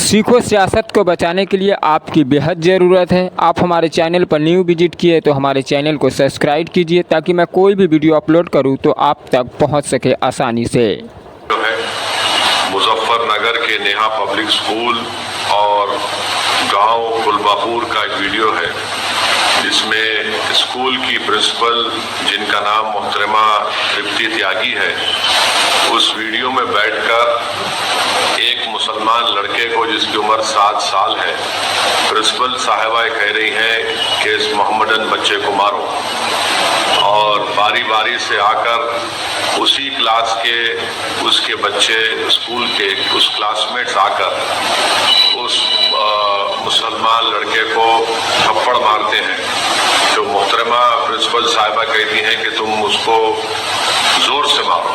سیکھو سیاست کو بچانے کے لیے آپ کی بےحد ضرورت ہے۔ آپ ہمارے چینل پر نیو وزٹ کیے تو ہمارے چینل کو سبسکرائب کیجئے تاکہ میں کوئی بھی ویڈیو اپلوڈ کروں تو آپ تک پہنچ سکے آسانی سے۔ مظفر نگر کے نیہا پبلک اسکول اور گاؤں گلبہور کا ایک ویڈیو ہے جس میں اسکول کی پرنسپل جن کا نام محترمہ ترپتی تیاگی ہے، اس ویڈیو میں بیٹھ کر ایک مسلمان لڑکے کو جس کی عمر 7 سال ہے، پرنسپل صاحبہ کہہ رہی ہیں کہ اس محمدن بچے کو مارو، اور باری باری سے آ کر اسی کلاس کے اس کے بچے اسکول کے اس کلاس میٹس آ کر اس مسلمان لڑکے کو تھپڑ مارتے ہیں۔ جو محترمہ پرنسپل صاحبہ کہتی ہیں کہ تم اس کو زور سے مارو۔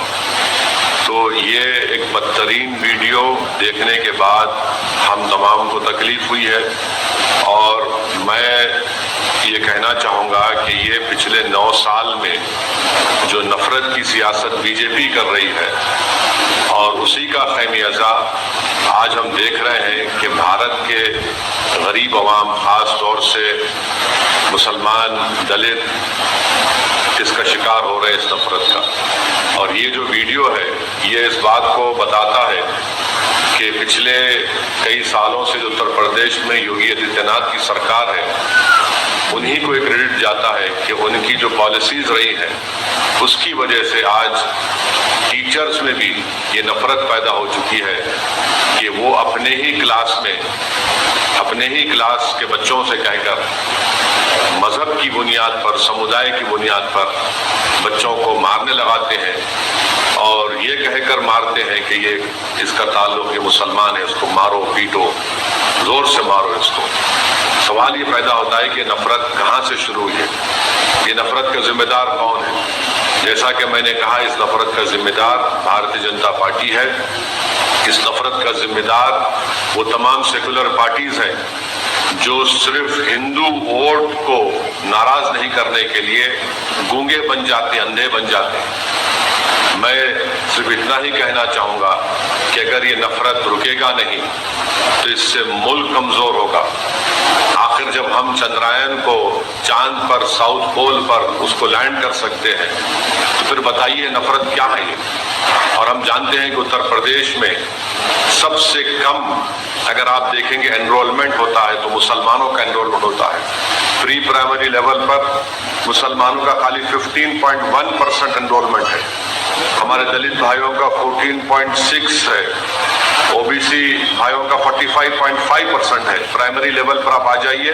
تو یہ ایک بدترین ویڈیو دیکھنے کے بعد ہم تمام کو تکلیف ہوئی ہے، اور میں یہ کہنا چاہوں گا کہ یہ پچھلے 9 سال میں جو نفرت کی سیاست بی جے پی کر رہی ہے اور اسی کا خمیازہ آج ہم دیکھ رہے ہیں کہ بھارت کے غریب عوام، خاص طور سے مسلمان، دلت اس کا شکار ہو رہے اس نفرت کا۔ اور یہ جو ویڈیو ہے یہ اس بات کو بتاتا ہے کہ پچھلے کئی سالوں سے جو اتر پردیش میں یوگی آدتیہ ناتھ کی سرکار ہے، انہی کو ایک کریڈٹ جاتا ہے کہ ان کی جو پالیسیز رہی ہیں اس کی وجہ سے آج ٹیچرز میں بھی یہ نفرت پیدا ہو چکی ہے کہ وہ اپنے ہی کلاس میں اپنے ہی کلاس کے بچوں سے کہہ کر مذہب کی بنیاد پر، سمودائے کی بنیاد پر بچوں کو مارنے لگاتے ہیں، اور یہ کہہ کر مارتے ہیں کہ یہ اس کا تعلق یہ مسلمان ہے، اس کو مارو پیٹو، زور سے مارو اس کو۔ سوال یہ پیدا ہوتا ہے کہ نفرت کہاں سے شروع ہوئی ہے؟ یہ نفرت کا ذمہ دار کون ہے؟ جیسا کہ میں نے کہا، اس نفرت کا ذمہ دار بھارتیہ جنتا پارٹی ہے۔ اس نفرت کا ذمہ دار وہ تمام سیکولر پارٹیز ہیں جو صرف ہندو ووٹ کو ناراض نہیں کرنے کے لیے گونگے بن جاتے، اندھے بن جاتے ہیں۔ میں صرف اتنا ہی کہنا چاہوں گا کہ اگر یہ نفرت رکے گا نہیں تو اس سے ملک کمزور ہوگا۔ آخر جب ہم چندرائن کو چاند پر، ساؤتھ پول پر اس کو لینڈ کر سکتے ہیں تو پھر بتائیے نفرت کیا ہے یہ؟ اور ہم جانتے ہیں کہ اتر پردیش میں سب سے کم اگر آپ دیکھیں گے انرولمنٹ ہوتا ہے تو مسلمانوں کا انرولمنٹ ہوتا ہے۔ پری پرائمری لیول پر مسلمانوں کا خالی 15.1% انرولمنٹ ہے، ہمارے دلت بھائیوں کا 14.6 ہے، او بی سی بھائیوں کا 45.5% ہے۔ پرائمری لیول پر آپ آ جائیے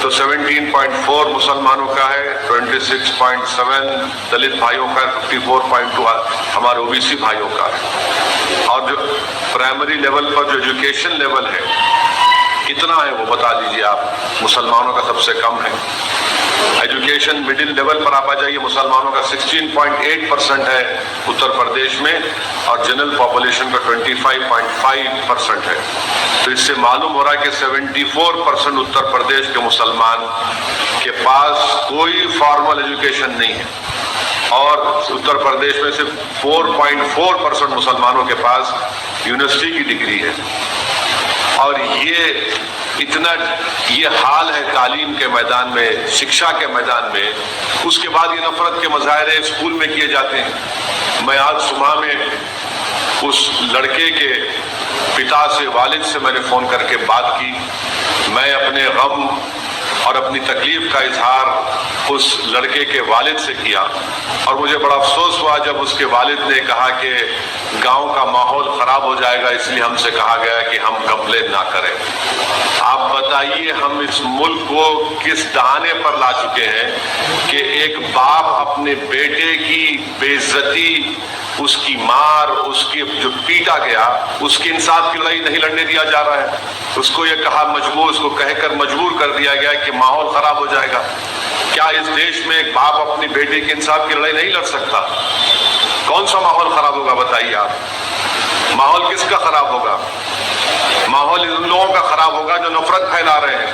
تو 17.4 مسلمانوں کا ہے، 26.7 دلت بھائیوں کا، 54.2 ہمارے او بی سی بھائیوں کا ہے۔ اور جو پرائمری لیول پر جو ایجوکیشن لیول ہے کتنا ہے وہ بتا دیجئے آپ؟ مسلمانوں کا سب سے کم ہے۔ ایجوکیشن مڈل لیول پر آپ آ جائیے، مسلمانوں کا 16.8% ہے اتر پردیش میں، اور جنرل پاپولیشن کا 25.5% ہے۔ تو اس سے معلوم ہو رہا ہے کہ 74% اتر پردیش کے مسلمان کے پاس کوئی فارمل ایجوکیشن نہیں ہے، اور اتر پردیش میں صرف 4.4% مسلمانوں کے پاس یونیورسٹی کی ڈگری ہے۔ اور یہ حال ہے تعلیم کے میدان میں، شکشا کے میدان میں، اس کے بعد یہ نفرت کے مظاہرے اسکول میں کیے جاتے ہیں۔ میں آج صبح میں اس لڑکے کے پتا سے، والد سے میں نے فون کر کے بات کی، میں اپنے غم اور اپنی تکلیف کا اظہار اس لڑکے کے والد سے کیا، اور مجھے بڑا افسوس ہوا جب اس کے والد نے کہا کہ گاؤں کا ماحول خراب ہو جائے گا، اس لیے ہم سے کہا گیا کہ ہم کمپلین نہ کریں۔ آپ بتائیے ہم اس ملک کو کس دہانے پر لا چکے ہیں کہ ایک باپ اپنے بیٹے کی بے عزتی، اس کی مار، اس کی جو پیٹا گیا، اس کی انصاف کی لڑائی نہیں لڑنے دیا جا رہا ہے۔ اس کو یہ کہا اس کو کہہ کر مجبور کر دیا گیا کہ ماحول خراب ہو جائے گا۔ کیا اس دیش میں ایک باپ اپنی بیٹے کی انصاف کی لڑائی نہیں لڑ سکتا؟ کون سا ماحول خراب ہوگا بتائیے آپ؟ ماحول کس کا خراب ہوگا؟ ماحول ان لوگوں کا خراب ہوگا جو نفرت پھیلا رہے ہیں۔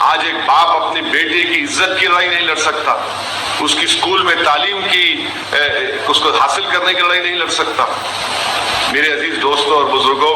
آج ایک باپ اپنی بیٹے کی عزت کی لڑائی نہیں لڑ سکتا، اس کی اسکول میں تعلیم کی اس کو حاصل کرنے کی لڑائی نہیں لڑ سکتا۔ میرے عزیز دوستوں اور بزرگوں،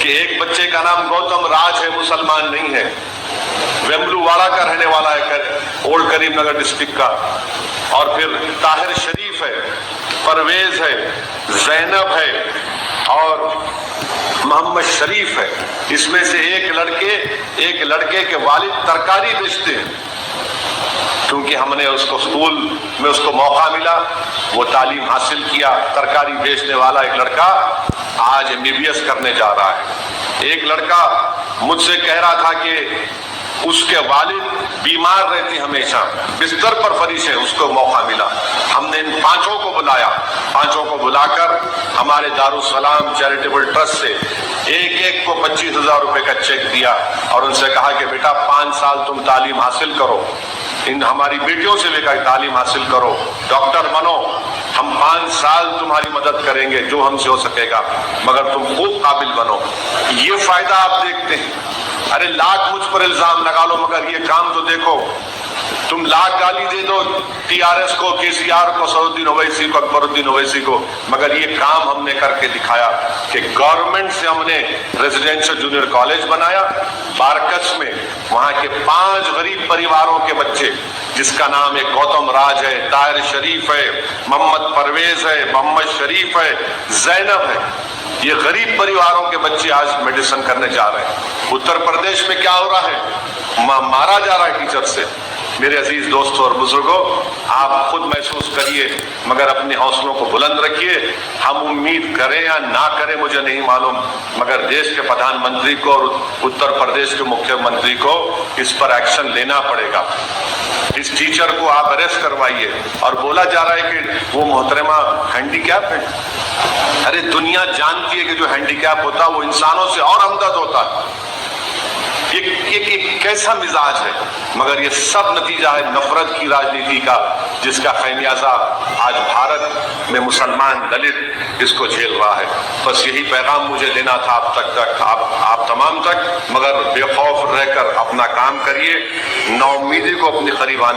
کہ ایک بچے کا نام گوتم راج ہے، مسلمان نہیں ہے، ویملوواڑا کا رہنے والا ہے، اولڈ کریم نگر ڈسٹرکٹ کا، اور پھر طاہر شریف ہے، پرویز ہے، زینب ہے اور محمد شریف ہے۔ اس میں سے ایک لڑکے کے والد ترکاری بیچتے ہیں، کیونکہ ہم نے اس کو اسکول میں اس کو موقع ملا، وہ تعلیم حاصل کیا۔ ترکاری بیچنے والا ایک لڑکا آج MBBS کرنے جا رہا ہے۔ ایک لڑکا مجھ سے کہہ رہا تھا کہ اس کے والد بیمار رہتے ہمیشہ، بستر پر فریش ہے، اس کو موقع ملا۔ ہم نے ان پانچوں کو بلا کر ہمارے دارالسلام چیریٹیبل ٹرسٹ سے ایک کو 25,000 روپے کا چیک دیا اور ان سے کہا کہ بیٹا 5 سال تم تعلیم حاصل کرو، ان ہماری بیٹیوں سے بھی کہا تعلیم حاصل کرو، ڈاکٹر بنو، ہم 5 سال تمہاری مدد کریں گے جو ہم سے ہو سکے گا، مگر تم خوب قابل بنو۔ یہ فائدہ آپ دیکھتے ہیں۔ ارے لاکھ مجھ پر الزام لگا لو مگر یہ کام تو دیکھو۔ تم لاکھ گالی دے دو TRS کو، KCR کو، سعودالدین اویسی کو، اکبر الدین اویسی کو، مگر یہ کام ہم نے کر کے دکھایا کہ گورنمنٹ سے ہم نے ریزیڈینشل جونیئر کالج بنایا بارکس میں، وہاں کے 5 غریب پریواروں کے بچے، جس کا نام ایک گوتم راج ہے، طاہر شریف ہے، محمد پرویز ہے، محمد شریف ہے، زینب ہے، یہ غریب پریواروں کے بچے آج میڈیسن کرنے جا رہے ہیں۔ اتر پردیش میں کیا ہو رہا ہے؟ مارا جا رہا ہے ٹیچر سے۔ میرے عزیز دوستوں اور بزرگوں، آپ خود محسوس کریے، مگر اپنے حوصلوں کو بلند رکھیے۔ ہم امید کریں یا نہ کریں مجھے نہیں معلوم، مگر دیش کے پردھان منتری کو اور اتر پردیش کے مکھیہ منتری کو اس پر ایکشن لینا پڑے گا۔ اس ٹیچر کو آپ اریسٹ کروائیے۔ اور بولا جا رہا ہے کہ وہ محترمہ ہینڈی کیپ ہے۔ ارے دنیا جانتی ہے کہ جو ہینڈی کیپ ہوتا ہے وہ انسانوں سے اور ہمدرد ہوتا ہے۔ یہ کیسا مزاج ہے، مگر یہ سب نتیجہ ہے نفرت کی راجنیتی کا، جس کا خمیازہ آج بھارت میں مسلمان دلت اس کو جھیل رہا ہے۔ بس یہی پیغام مجھے دینا تھا آپ تمام تک، مگر بے خوف رہ کر اپنا کام کریے، نا امیدی کو اپنے قریب آنے